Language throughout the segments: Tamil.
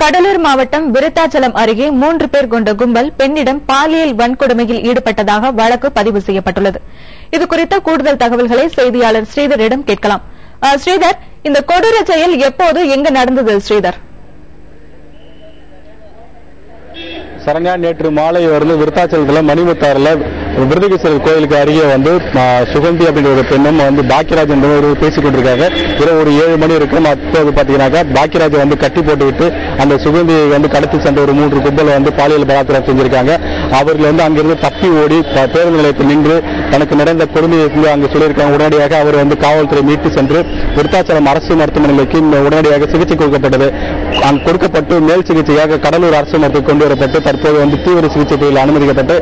கடலூர் மாவட்டம் விருத்தாச்சலம் அருகே 3 பேர் கொண்ட கும்பல் பெண்ணிடம் பாலியல் வன்கொடுமையில் ஈடுபட்டதாக வழக்கு பதிவு செய்யப்பட்டுள்ளது. இதுகுறித்த கூடுதல் தகவல்களை செய்தியாளர் ஸ்ரீதரிடம் கேட்கலாம். ஸ்ரீதர், இந்த கொடூர செயல் எப்போது எங்க நடந்தது? ஸ்ரீதர், சரண்யா, நேற்று மாலை விருத்தாச்சலத்தில் மணிமுத்தாறுல விருதுகேஸ்வரர் கோயிலுக்கு அருகே சுகந்தி அப்படின்ற ஒரு பெண்ணும் பாக்கியராஜ் என்பவர் பேசிக் கொண்டிருக்காங்க. இரவு ஒரு 7 மணி இருக்கும். அப்போது பாத்தீங்கன்னாக்கா பாக்கியராஜை கட்டி போட்டுவிட்டு அந்த சுகந்தியை கடத்தி சென்ற ஒரு 3 கும்பல் பாலியல் பலாத்காரம் செஞ்சிருக்காங்க. அவர்கள் அங்கிருந்து தப்பி ஓடி பேருந்து நிலையத்தில் நின்று தனக்கு நடந்த கொடுமையை அங்கு சொல்லியிருக்காங்க. உடனடியாக அவர் காவல்துறை மீட்டு சென்று விருத்தாச்சலம் அரசு மருத்துவமனைக்கு உடனடியாக சிகிச்சை கொடுக்கப்பட்டது. அங்கு கொடுக்கப்பட்டு மேல் சிகிச்சையாக கடலூர் அரசு மருத்துவம் கொண்டு வரப்பட்டு தற்போது தீவிர சிகிச்சை பிரிவில் அனுமதிக்கப்பட்டு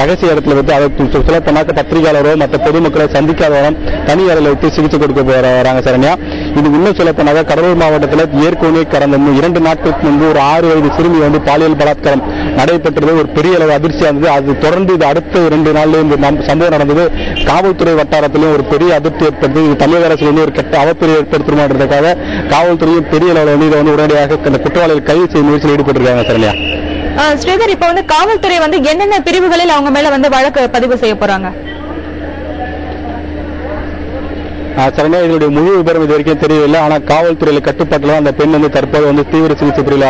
ரகசிய இடத்துல வைத்து அதை சொல்லப்போனாக்க பத்திரிகையாளரோ மற்ற பொதுமக்களை சந்திக்காதவரும் தனி அறையில் வைத்து சிகிச்சை கொடுக்க வராங்க. சரண்யா, இது இன்னும் சொல்லப்போனாக்க கடலூர் மாவட்டத்தில் ஏற்கனவே கடந்த 2 நாட்களுக்கு முன்பு ஒரு 6 வயது சிறுமி பாலியல் பலாத்காரம் நடைபெற்றது. ஒரு பெரிய அளவு அதிர்ச்சியா இருந்தது. அது தொடர்ந்து இது அடுத்த 2 நாள்ல இந்த சம்பவம் நடந்தது. காவல்துறை வட்டாரத்திலும் ஒரு பெரிய அதிர்ச்சி ஏற்பட்டது. இது தமிழக அரசு ஒரு கெட்ட அவப்பெரிய ஏற்படுத்துமான்றதுக்காக காவல்துறையும் பெரிய அளவில் இதை உடனடியாக அந்த குற்றவாளிகள் கைது செய்யும் முயற்சியில் ஈடுபட்டிருக்காங்க. சரண்யா, ஸ்ரீதர், இப்ப காவல்துறை என்னென்ன பிரிவுகளில் அவங்க மேல வழக்கு பதிவு செய்ய போறாங்க? சரண்யா, இதனுடைய முழு விவரம் இது வரைக்கும் தெரியவில்லை. ஆனால் காவல்துறையில் கட்டுப்பாட்டில் அந்த பெண் தற்போது தீவிர சிகிச்சை பிரிவில்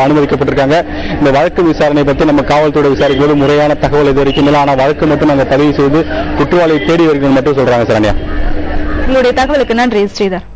அனுமதிக்கப்பட்டிருக்காங்க. இந்த வழக்கு விசாரணை பற்றி நம்ம காவல்துறை விசாரிக்கும் முறையான தகவல் இது வரைக்கும் இல்லை. ஆனால் வழக்கு மட்டும் நாங்கள் பதிவு செய்து குற்றவாளியை தேடி வருகிறோம் மட்டும் சொல்றாங்க. சரண்யா, உங்களுடைய தகவலுக்கு நன்றி ஸ்ரீதர்.